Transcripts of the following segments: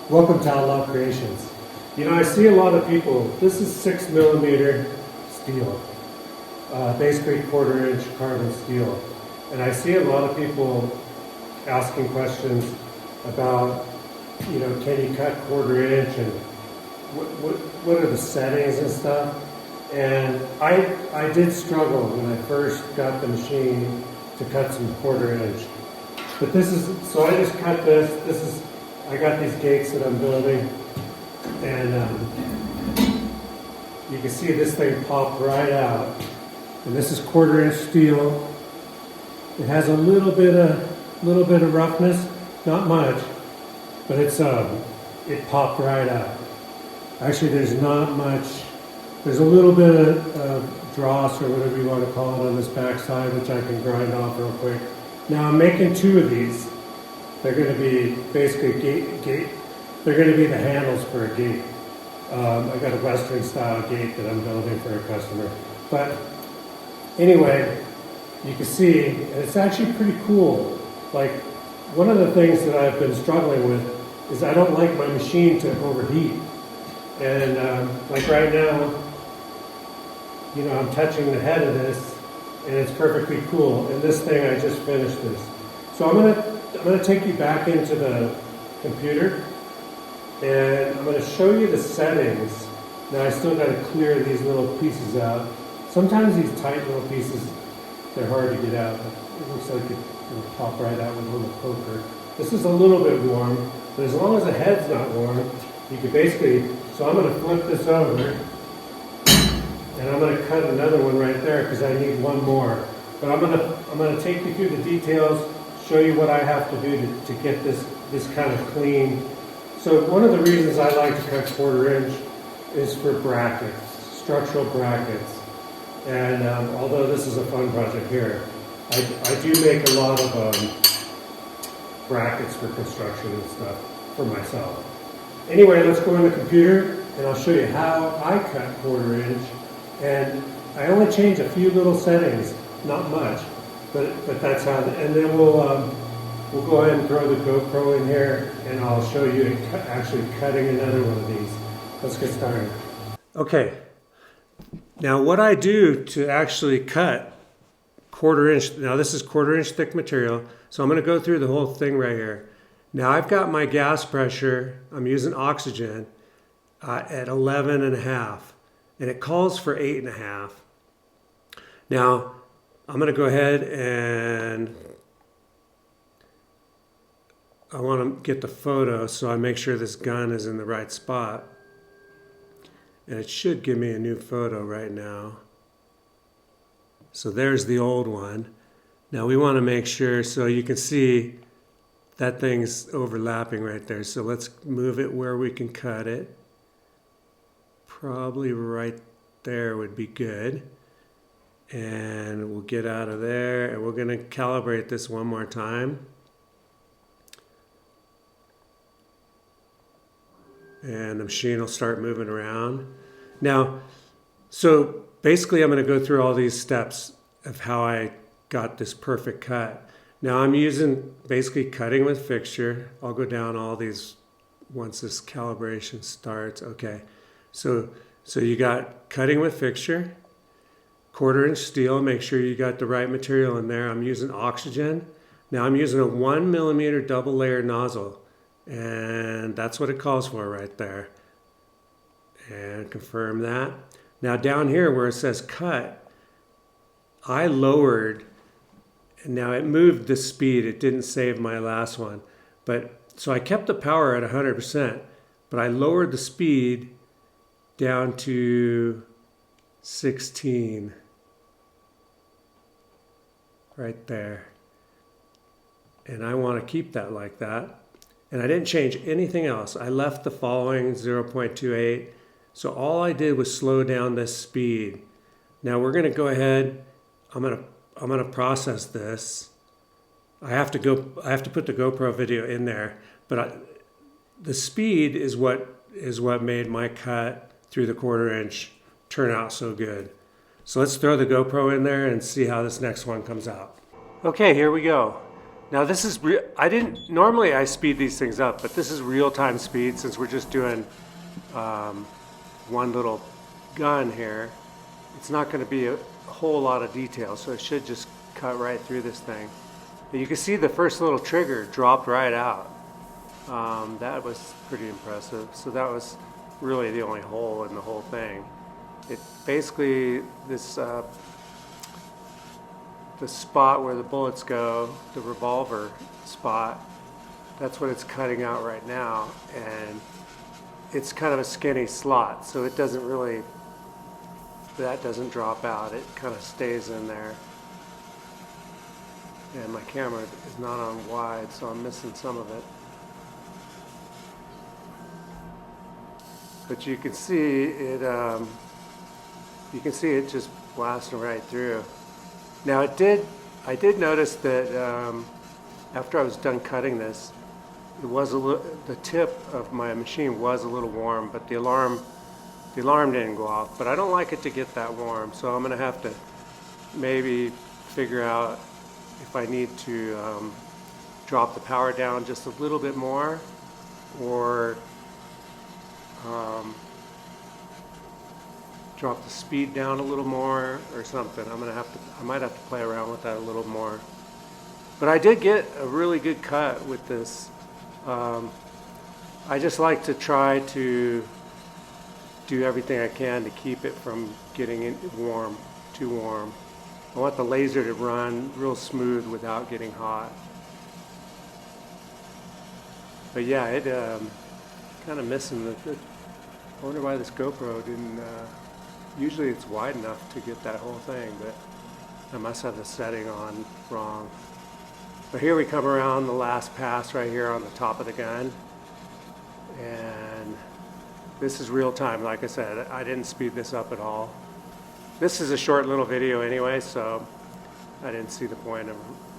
Welcome to Outlaw Creations. You know, I see a lot of people, this is 6mm steel, basically 1/4 inch carbon steel. And I see a lot of people asking questions about, you know, can you cut 1/4 inch and what are the settings and stuff? And I did struggle when I first got the machine to cut some 1/4 inch. But this is, so I just cut this, I got these gates that I'm building, and you can see this thing popped right out. And this is 1/4 inch steel. It has a little bit of roughness, not much, but it's it popped right out. Actually, there's not much. There's a little bit of dross or whatever you want to call it on this backside, which I can grind off real quick. Now I'm making 2 of these. They're going to be basically gate. They're going to be the handles for a gate. I got a Western style gate that I'm building for a customer. But anyway, you can see, and it's actually pretty cool. Like, one of the things that I've been struggling with is I don't like my machine to overheat. And like right now, you know, I'm touching the head of this, and it's perfectly cool. And this thing, I just finished this. So I'm gonna take you back into the computer, and I'm gonna show you the settings. Now I still gotta clear these little pieces out. Sometimes these tight little pieces, they're hard to get out. It looks like it'll pop right out with a little poker. This is a little bit warm, but as long as the head's not warm, you can basically, so I'm gonna flip this over, and I'm going to cut another one right there because I need one more. But I'm going to take you through the details, show you what I have to do to get this kind of clean. So one of the reasons I like to cut 1/4 inch is for brackets, structural brackets. And although this is a fun project here, I do make a lot of brackets for construction and stuff for myself. Anyway, let's go in the computer and I'll show you how I cut 1/4 inch. And I only change a few little settings, not much, but that's how. And then we'll go ahead and throw the GoPro in here, and I'll show you actually cutting another one of these. Let's get started. Okay. Now, what I do to actually cut 1/4 inch. Now, this is 1/4 inch thick material, so I'm going to go through the whole thing right here. Now, I've got my gas pressure. I'm using oxygen at 11.5. And it calls for 8.5. Now, I'm going to go ahead and I want to get the photo so I make sure this gun is in the right spot. And it should give me a new photo right now. So there's the old one. Now we want to make sure, so you can see that thing's overlapping right there. So let's move it where we can cut it. Probably right there would be good. And we'll get out of there, and we're going to calibrate this one more time. And the machine will start moving around. Now, so basically I'm going to go through all these steps of how I got this perfect cut. Now I'm using basically cutting with fixture. I'll go down all these once this calibration starts. Okay. So you got cutting with fixture, 1/4 inch steel, make sure you got the right material in there. I'm using oxygen. Now I'm using a 1mm double layer nozzle, and that's what it calls for right there. And confirm that. Now down here where it says cut, I lowered, and now it moved the speed. It didn't save my last one. So I kept the power at 100%, but I lowered the speed down to 16 right there, and I want to keep that like that, and I didn't change anything else. I left the following 0.28, so all I did was slow down this speed. Now we're going to go ahead, I'm going to process this. I have to put the GoPro video in there, but the speed is what made my cut through the 1/4 inch turn out so good. So let's throw the GoPro in there and see how this next one comes out. Okay, here we go. Now this is normally I speed these things up, but this is real-time speed since we're just doing one little gun here. It's not going to be a whole lot of detail, so it should just cut right through this thing. But you can see the first little trigger dropped right out. That was pretty impressive. So that was really the only hole in the whole thing. It basically, this the spot where the bullets go, the revolver spot, that's what it's cutting out right now, and it's kind of a skinny slot, so it doesn't really, that doesn't drop out, it kind of stays in there. And my camera is not on wide, so I'm missing some of it. But you can see it, just blasting right through. Now I did notice that after I was done cutting this, it was the tip of my machine was a little warm, but the alarm didn't go off. But I don't like it to get that warm, so I'm gonna have to maybe figure out if I need to drop the power down just a little bit more, or drop the speed down a little more or something. I might have to play around with that a little more. But I did get a really good cut with this. I just like to try to do everything I can to keep it from getting warm, too warm. I want the laser to run real smooth without getting hot. But yeah, it kind of missing I wonder why this GoPro didn't, usually it's wide enough to get that whole thing, but I must have the setting on wrong. But here we come around the last pass right here on the top of the gun. And this is real time, like I said, I didn't speed this up at all. This is a short little video anyway, so I didn't see the point of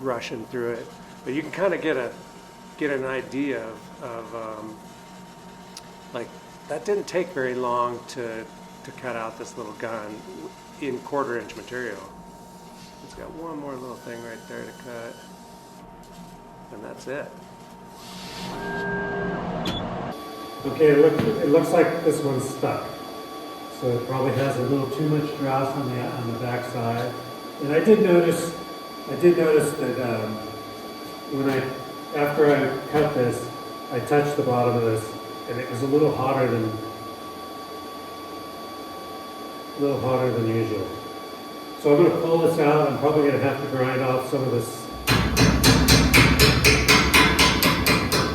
rushing through it. But you can kind of get an idea of like, that didn't take very long to cut out this little gun in 1/4" material. It's got one more little thing right there to cut, and that's it. Okay, it looks like this one's stuck. So it probably has a little too much dross on the back side. And I did notice that after I cut this, I touched the bottom of this, and it was a little hotter than usual. So I'm going to pull this out. I'm probably going to have to grind off some of this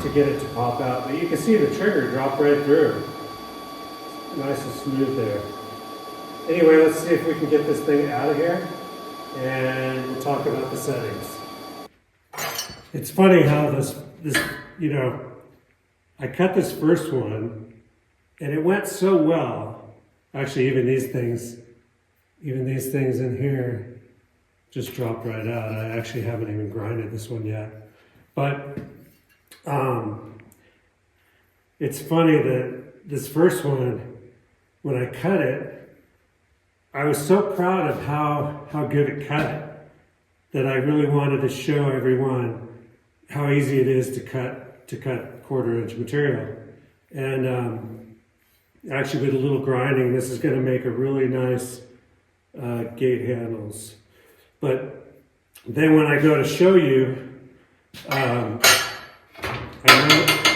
to get it to pop out. But you can see the trigger drop right through. Nice and smooth there. Anyway, let's see if we can get this thing out of here, and we'll talk about the settings. It's funny how this I cut this first one, and it went so well. Actually, even these things in here just dropped right out. I actually haven't even grinded this one yet. But it's funny that this first one, when I cut it, I was so proud of how good it cut that I really wanted to show everyone how easy it is to cut 1/4" material. And actually, with a little grinding, this is going to make a really nice gate handles. But then when I go to show you,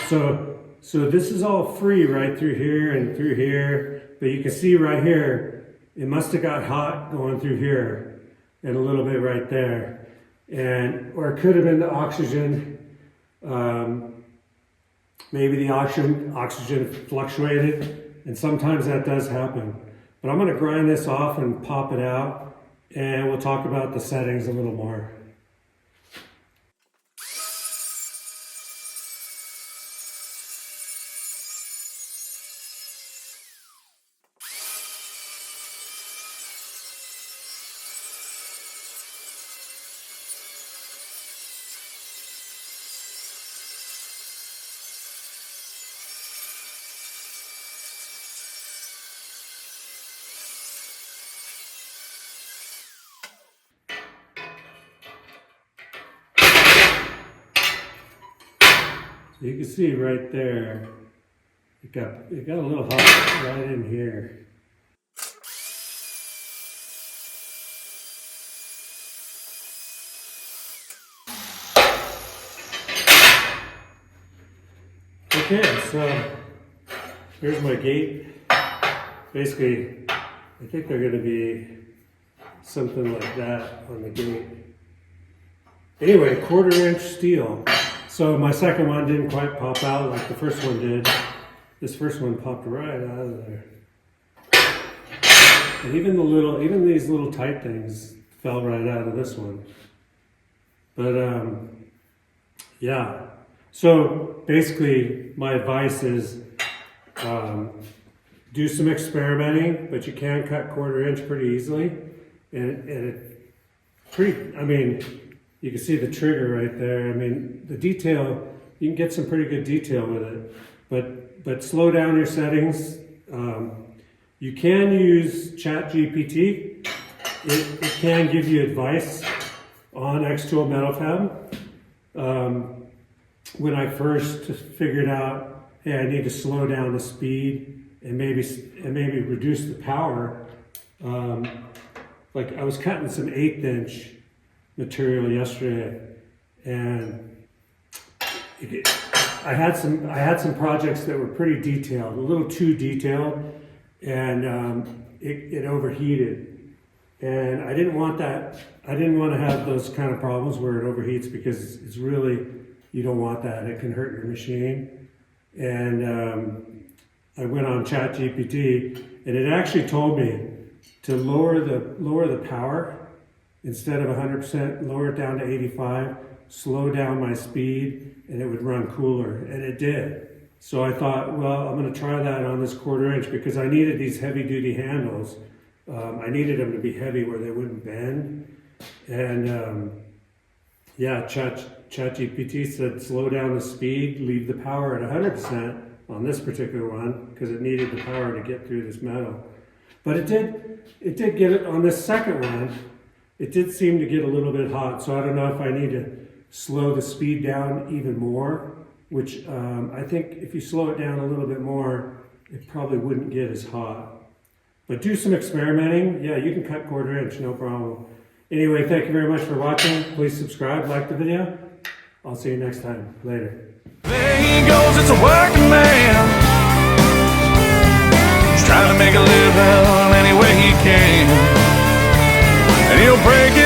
so this is all free right through here and through here, but you can see right here, it must have got hot going through here and a little bit right there. Or it could have been the oxygen, maybe the oxygen fluctuated, and sometimes that does happen. But I'm gonna grind this off and pop it out, and we'll talk about the settings a little more. You can see right there, it got a little hot right in here. Okay, so here's my gate. Basically, I think they're going to be something like that on the gate. Anyway, 1/4 inch steel. So my second one didn't quite pop out like the first one did. This first one popped right out of there. And even these little tight things fell right out of this one. But yeah. So basically, my advice is do some experimenting, but you can cut 1/4 inch pretty easily. And it I mean, you can see the trigger right there. I mean, the detail, you can get some pretty good detail with it. But slow down your settings. You can use ChatGPT. It can give you advice on Xtool MetalFab. When I first figured out, hey, I need to slow down the speed and maybe reduce the power. Like I was cutting some 1/8 inch material yesterday, and I had some projects that were pretty detailed, a little too detailed, and it overheated. And I didn't want that. I didn't want to have those kind of problems where it overheats, because it's really, you don't want that. It can hurt your machine. And I went on ChatGPT, and it actually told me to lower the power. Instead of 100%, lower it down to 85, slow down my speed, and it would run cooler, and it did. So I thought, well, I'm going to try that on this 1/4 inch, because I needed these heavy-duty handles. I needed them to be heavy where they wouldn't bend. And yeah, ChatGPT said slow down the speed, leave the power at 100% on this particular one, because it needed the power to get through this metal. But it did get it on this second one. It did seem to get a little bit hot, so I don't know if I need to slow the speed down even more, which I think if you slow it down a little bit more, it probably wouldn't get as hot. But do some experimenting. Yeah, you can cut 1/4 inch, no problem. Anyway, thank you very much for watching. Please subscribe, like the video. I'll see you next time. Later. There he goes, it's a working man. He's trying to make a living any way he can. And he'll break it.